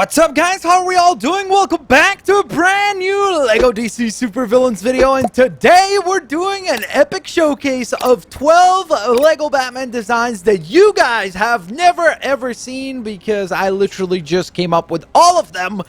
What's up, guys? How are we all doing? Welcome back to a brand new LEGO DC Supervillains video, and today we're doing an epic showcase of 12 LEGO Batman designs that you guys have never ever seen, because I literally just came up with all of them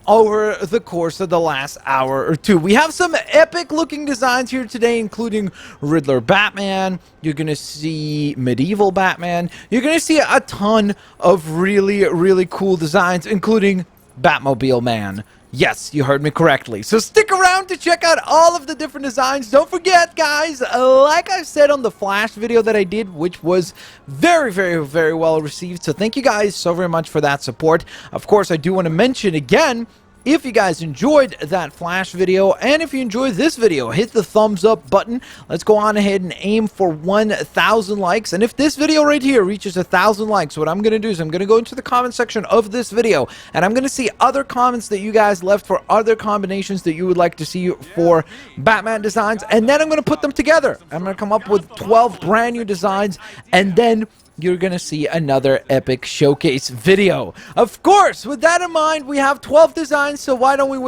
over the course of the last hour or two. We have some epic looking designs here today, including Riddler Batman. You're gonna see Medieval Batman. You're gonna see a ton of really cool designs, including Batmobile Man. Yes, you heard me correctly. So stick around to check out all of the different designs. Don't forget, guys, like I said on the Flash video that I did, which was very well received. So thank you guys so very much for that support. Of course, I do want to mention again, if you guys enjoyed that Flash video, and if you enjoyed this video, hit the thumbs up button. Let's go on ahead and aim for 1,000 likes. And if this video right here reaches 1,000 likes, what I'm going to do is I'm going to go into the comment section of this video, and I'm going to see other comments that you guys left for other combinations that you would like to see for Batman designs, and then I'm going to put them together. I'm going to come up with 12 brand new designs, and then you're gonna see another epic showcase video. Of course, with that in mind, we have 12 designs, so why don't we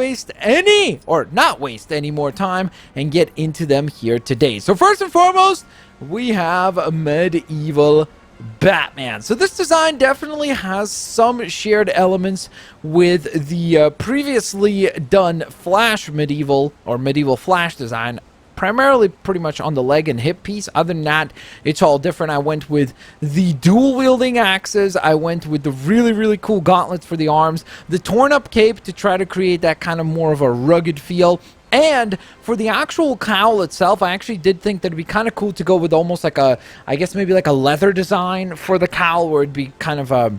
not waste any more time and get into them here today. So first and foremost, we have Medieval Batman. So this design definitely has some shared elements with the previously done Flash Medieval or Medieval Flash design, primarily pretty much on the leg and hip piece. Other than that, it's all different. I went with the dual wielding axes. I went with the really cool gauntlets for the arms, the torn up cape to try to create that kind of more of a rugged feel. And for the actual cowl itself, I actually did think that it'd be kind of cool to go with almost like a, I guess maybe like a leather design for the cowl, where it'd be kind of a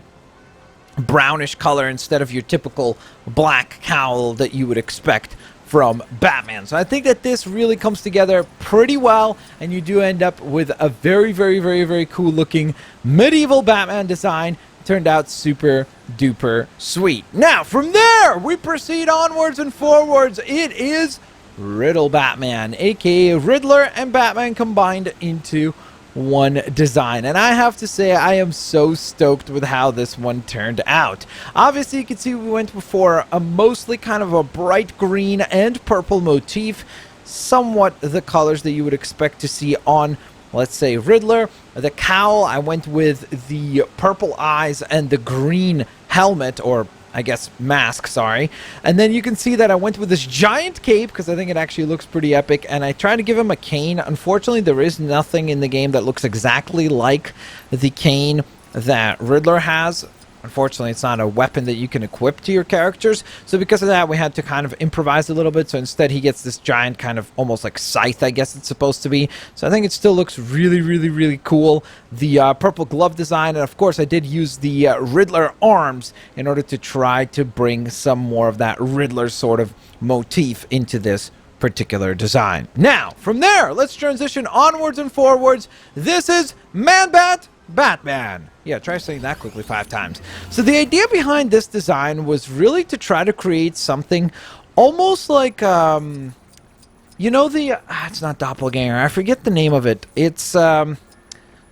brownish color instead of your typical black cowl that you would expect from Batman. So I think that this really comes together pretty well, and you do end up with a very cool looking Medieval Batman design. Turned out super duper sweet. Now from there we proceed onwards and forwards. It is Riddler Batman, aka Riddler and Batman combined into one design, and I have to say I am so stoked with how this one turned out. Obviously, you can see we went for a mostly kind of a bright green and purple motif, somewhat the colors that you would expect to see on, let's say, Riddler. The cowl, I went with the purple eyes and the green helmet, or I guess mask, sorry. And then you can see that I went with this giant cape because I think it actually looks pretty epic, and I tried to give him a cane. Unfortunately, there is nothing in the game that looks exactly like the cane that Riddler has. Unfortunately, it's not a weapon that you can equip to your characters, so because of that, we had to kind of improvise a little bit. So instead, he gets this giant kind of almost like scythe, I guess it's supposed to be. So I think it still looks really cool. The purple glove design, and of course, I did use the Riddler arms in order to try to bring some more of that Riddler sort of motif into this particular design. Now, from there, let's transition onwards and forwards. This is Man-Bat Batman. Yeah, try saying that quickly 5 times. So the idea behind this design was really to try to create something almost like, you know, it's not Doppelganger. I forget the name of it. It's,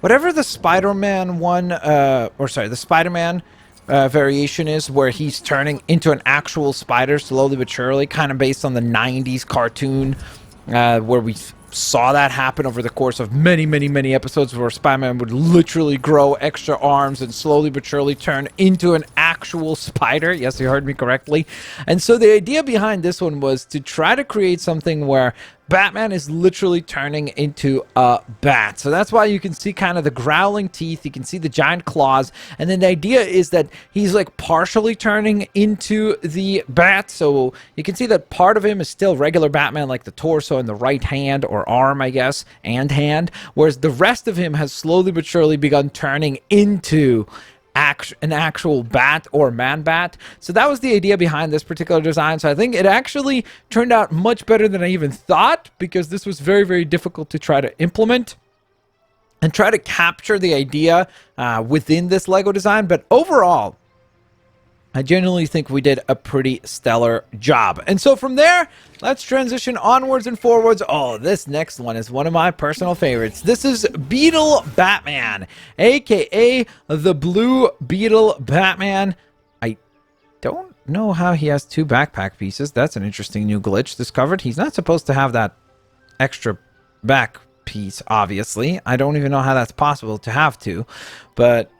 whatever the Spider-Man one, the Spider-Man variation is, where he's turning into an actual spider slowly but surely, kind of based on the 90s cartoon, where we saw that happen over the course of many episodes, where Spider-Man would literally grow extra arms and slowly but surely turn into an actual spider. Yes, you heard me correctly. And so the idea behind this one was to try to create something where Batman is literally turning into a bat. So that's why you can see kind of the growling teeth, you can see the giant claws, and then the idea is that he's like partially turning into the bat. So you can see that part of him is still regular Batman, like the torso and the right hand or arm, I guess, and hand, whereas the rest of him has slowly but surely begun turning into an actual bat or Man-Bat. So that was the idea behind this particular design. So I think it actually turned out much better than I even thought, because this was very difficult to try to implement and try to capture the idea within this LEGO design. But overall, I genuinely think we did a pretty stellar job. And so from there, let's transition onwards and forwards. Oh, this next one is one of my personal favorites. This is Beetle Batman, aka the Blue Beetle Batman. don't know how he has 2 backpack pieces. That's an interesting new glitch discovered. He's not supposed to have that extra back piece, obviously. I don't even know how that's possible to have 2. But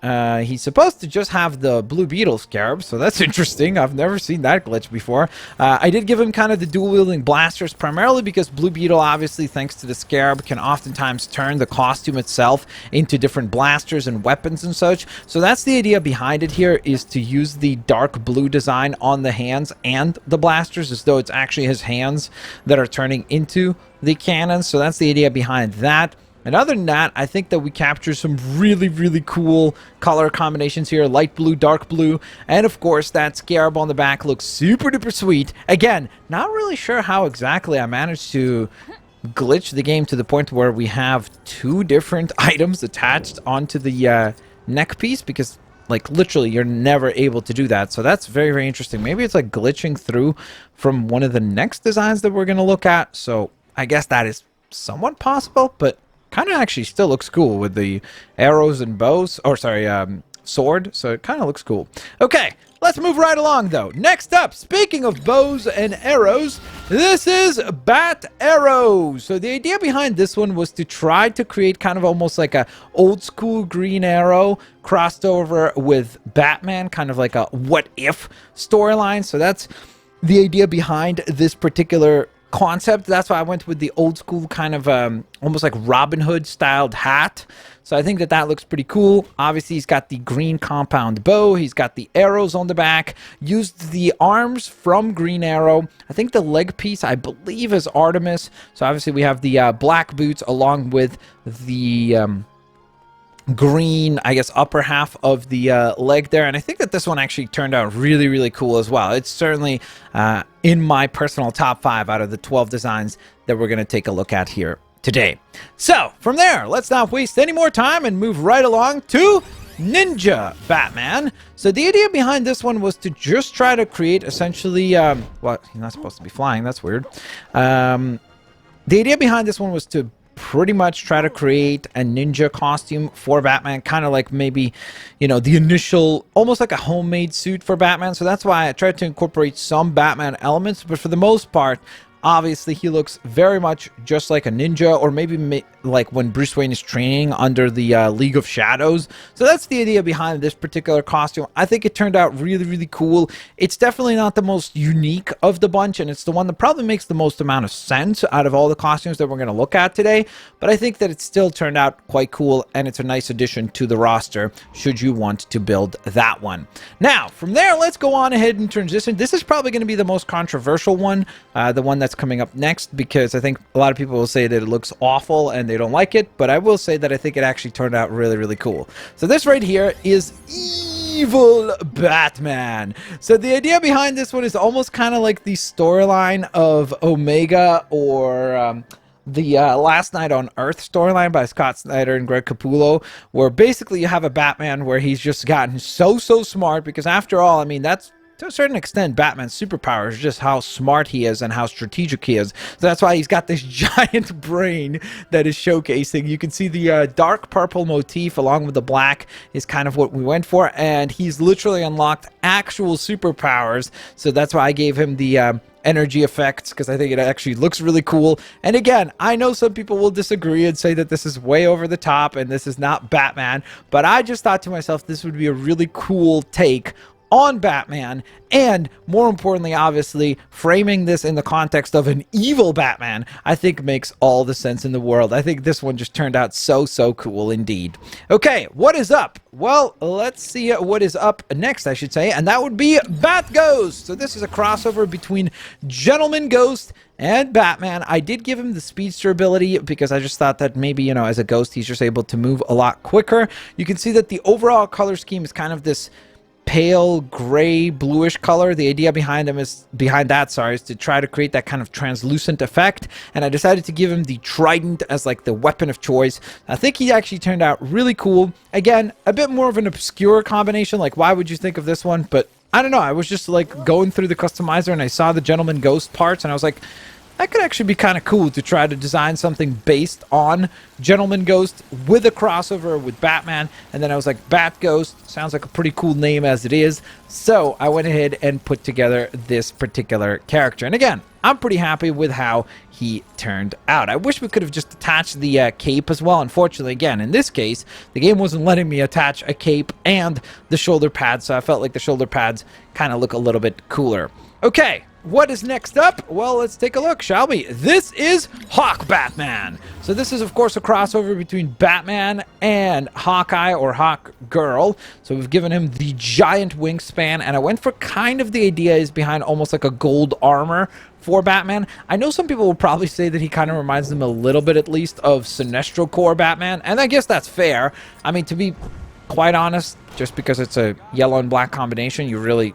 he's supposed to just have the blue Beetle scarab, so that's interesting. I've never seen that glitch before. I did give him kind of the dual-wielding blasters, primarily because blue Beetle, obviously, thanks to the scarab, can oftentimes turn the costume itself into different blasters and weapons and such. So that's the idea behind it here, is to use the dark blue design on the hands and the blasters, as though it's actually his hands that are turning into the cannons. So that's the idea behind that. And other than that, I think that we capture some really, really cool color combinations here. Light blue, dark blue. And of course, that scarab on the back looks super duper sweet. Again, not really sure how exactly I managed to glitch the game to the point where we have 2 different items attached onto the neck piece, because like literally you're never able to do that. So that's very, very interesting. Maybe it's like glitching through from one of the next designs that we're going to look at. So I guess that is somewhat possible, but kind of actually still looks cool with the arrows and bows, or sorry, sword. So it kind of looks cool. Okay, let's move right along though. Next up, speaking of bows and arrows, this is Bat Arrows. So the idea behind this one was to try to create kind of almost like a old school Green Arrow crossed over with Batman, kind of like a what if storyline. So that's the idea behind this particular concept. That's why I went with the old school kind of almost like Robin Hood styled hat. So I think that that looks pretty cool. Obviously, he's got the green compound bow. He's got the arrows on the back. Used the arms from Green Arrow. I think the leg piece, I believe, is Artemis. So obviously, we have the black boots along with the green, I guess, upper half of the leg there. And I think that this one actually turned out really, really cool as well. It's certainly in my personal top 5 out of the 12 designs that we're going to take a look at here today. So from there, let's not waste any more time and move right along to Ninja Batman. So the idea behind this one was to just try to create essentially, well, he's not supposed to be flying. That's weird. The idea behind this one was to pretty much try to create a ninja costume for Batman, kind of like maybe, you know, the initial, almost like a homemade suit for Batman. So that's why I tried to incorporate some Batman elements, but for the most part, obviously he looks very much just like a ninja, or maybe like when Bruce Wayne is training under the League of Shadows. So that's the idea behind this particular costume. I think it turned out really, really cool. It's definitely not the most unique of the bunch, and it's the one that probably makes the most amount of sense out of all the costumes that we're going to look at today. But I think that it still turned out quite cool, and it's a nice addition to the roster should you want to build that one. Now, from there, let's go on ahead and transition. This is probably going to be the most controversial one, the one that's coming up next, because I think a lot of people will say that it looks awful and they don't like it, but I will say that I think it actually turned out really, really cool. So this right here is Evil Batman. So the idea behind this one is almost kind of like the storyline of Omega, or the Last Night on Earth storyline by Scott Snyder and Greg Capullo, where basically you have a Batman where he's just gotten so smart, because after all, I mean, that's to a certain extent Batman's superpower is just how smart he is and how strategic he is. So that's why he's got this giant brain that is showcasing. You can see the dark purple motif along with the black is kind of what we went for, and he's literally unlocked actual superpowers. So that's why I gave him the energy effects, because I think it actually looks really cool. And again, I know some people will disagree and say that this is way over the top and this is not Batman, but I just thought to myself this would be a really cool take on Batman, and more importantly, obviously, framing this in the context of an evil Batman, I think makes all the sense in the world. I think this one just turned out so cool indeed. Okay, what is up? Well, let's see what is up next, I should say, and that would be Bat Ghost. So this is a crossover between Gentleman Ghost and Batman. I did give him the speedster ability because I just thought that maybe, you know, as a ghost, he's just able to move a lot quicker. You can see that the overall color scheme is kind of this pale gray bluish color. The idea behind is to try to create that kind of translucent effect, and I decided to give him the trident as like the weapon of choice. I think he actually turned out really cool. Again, a bit more of an obscure combination, like why would you think of this one? But I don't know, I was just like going through the customizer and I saw the Gentleman Ghost parts and I was like, that could actually be kind of cool to try to design something based on Gentleman Ghost with a crossover with Batman. And then I was like, Bat Ghost sounds like a pretty cool name as it is. So I went ahead and put together this particular character. And again, I'm pretty happy with how he turned out. I wish we could have just attached the cape as well. Unfortunately, again, in this case, the game wasn't letting me attach a cape and the shoulder pads. So I felt like the shoulder pads kind of look a little bit cooler. Okay. What is next up? Well, let's take a look, shall we? This is Hawk Batman. So this is, of course, a crossover between Batman and Hawkeye or Hawk Girl. So we've given him the giant wingspan, and I went for kind of the idea is behind almost like a gold armor for Batman. I know some people will probably say that he kind of reminds them a little bit, at least, of Sinestro Corps Batman, and I guess that's fair. I mean, to be quite honest, just because it's a yellow and black combination, you really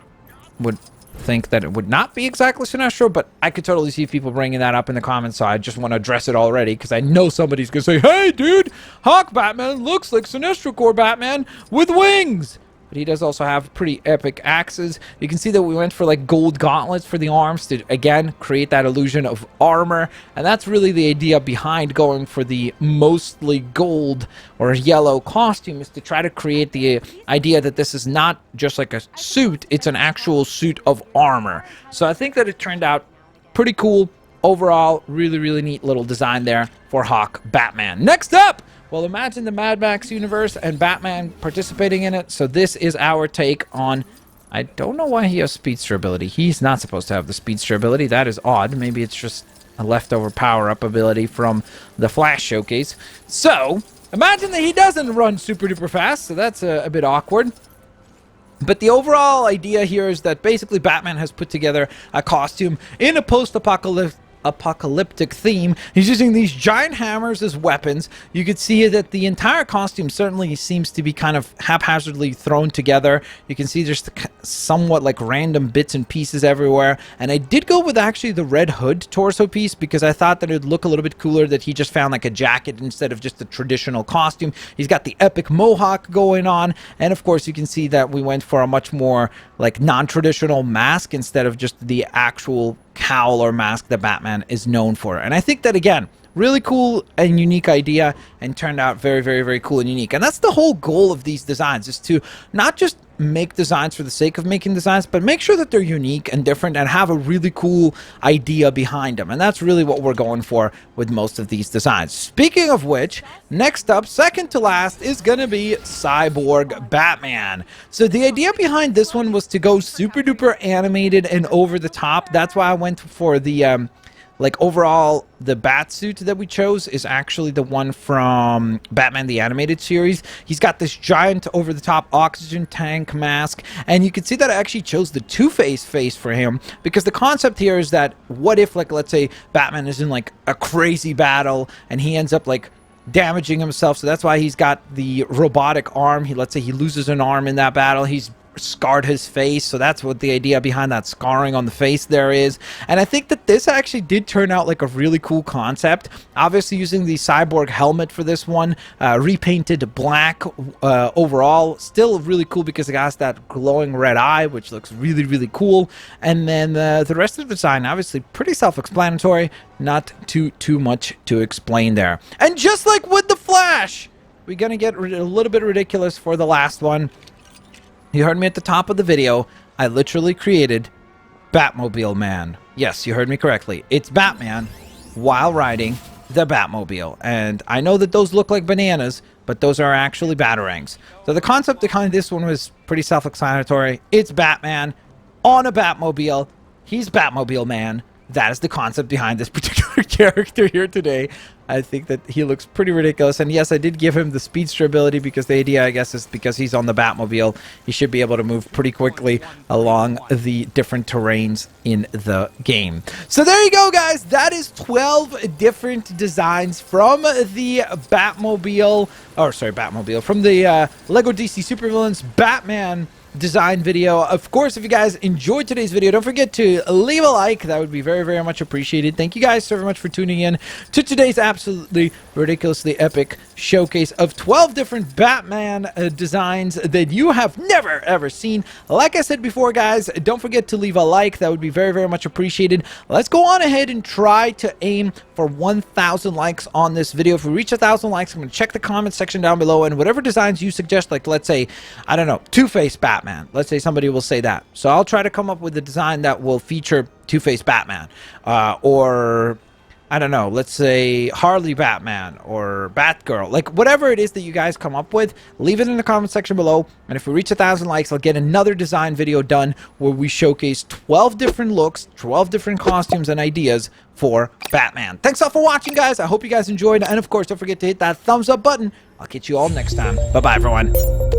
would think that it would not be exactly Sinestro, but I could totally see people bringing that up in the comments, so I just want to address it already, because I know somebody's going to say, hey, dude, Hawk Batman looks like Sinestro Corps Batman with wings. But he does also have pretty epic axes. You can see that we went for like gold gauntlets for the arms to, again, create that illusion of armor. And that's really the idea behind going for the mostly gold or yellow costume, is to try to create the idea that this is not just like a suit, it's an actual suit of armor. So I think that it turned out pretty cool. Overall, really, really neat little design there for Hawk Batman. Next up! Well, imagine the Mad Max universe and Batman participating in it. So this is our take on... I don't know why he has speedster ability. He's not supposed to have the speedster ability. That is odd. Maybe it's just a leftover power-up ability from the Flash showcase. So, imagine that he doesn't run super duper fast. So that's a bit awkward. But the overall idea here is that basically Batman has put together a costume in a post-apocalyptic theme. He's using these giant hammers as weapons. You could see that the entire costume certainly seems to be kind of haphazardly thrown together. You can see there's somewhat like random bits and pieces everywhere. And I did go with actually the red hood torso piece because I thought that it would look a little bit cooler that he just found like a jacket instead of just a traditional costume. He's got the epic mohawk going on. And of course you can see that we went for a much more like non-traditional mask instead of just the actual cowl or mask that Batman is known for. And I think that, again, really cool and unique idea, and turned out very, very, very cool and unique. And that's the whole goal of these designs, is to not just make designs for the sake of making designs, but make sure that they're unique and different and have a really cool idea behind them. And that's really what we're going for with most of these designs. Speaking of which, next up, second to last, is going to be Cyborg Batman. So the idea behind this one was to go super duper animated and over the top. That's why I went for the like overall, the bat suit that we chose is actually the one from Batman the Animated Series. He's got this giant over-the-top oxygen tank mask, and you can see that I actually chose the Two-Face face for him, because the concept here is that what if, like, let's say Batman is in like a crazy battle and he ends up like damaging himself. So that's why he's got the robotic arm. Let's say he loses an arm in that battle. He's scarred his face, so that's what the idea behind that scarring on the face there is. And I think that this actually did turn out like a really cool concept. Obviously using the cyborg helmet for this one, repainted black overall, still really cool because it has that glowing red eye, which looks really, really cool. And then the rest of the design, obviously pretty self-explanatory, not too much to explain there. And just like with the Flash, we're gonna get a little bit ridiculous for the last one. You heard me at the top of the video. I literally created Batmobile Man. Yes, you heard me correctly. It's Batman while riding the Batmobile. And I know that those look like bananas, but those are actually batarangs. So the concept behind this one was pretty self-explanatory. It's Batman on a Batmobile. He's Batmobile Man. That is the concept behind this particular character here today. I think that he looks pretty ridiculous. And yes, I did give him the speedster ability because the idea, I guess, is because he's on the Batmobile, he should be able to move pretty quickly along the different terrains in the game. So there you go, guys. That is 12 different designs from the Batmobile, or sorry, Batmobile, from the LEGO DC Supervillains Batman design video. Of course, if you guys enjoyed today's video, don't forget to leave a like. That would be very, very much appreciated. Thank you guys so very much for tuning in to today's absolutely ridiculously epic showcase of 12 different Batman designs that you have never ever seen. Like I said before, guys, don't forget to leave a like. That would be very, very much appreciated. Let's go on ahead and try to aim for 1,000 likes on this video. If we reach 1,000 likes, I'm going to check the comment section down below, and whatever designs you suggest, like let's say, I don't know, Two-Face Batman. Let's say somebody will say that. So I'll try to come up with a design that will feature Two-Face Batman, or I don't know, let's say Harley Batman or Batgirl. Like, whatever it is that you guys come up with, leave it in the comment section below. And if we reach 1,000 likes, I'll get another design video done where we showcase 12 different looks, 12 different costumes and ideas for Batman. Thanks all for watching, guys. I hope you guys enjoyed. And of course, don't forget to hit that thumbs up button. I'll catch you all next time. Bye-bye, everyone.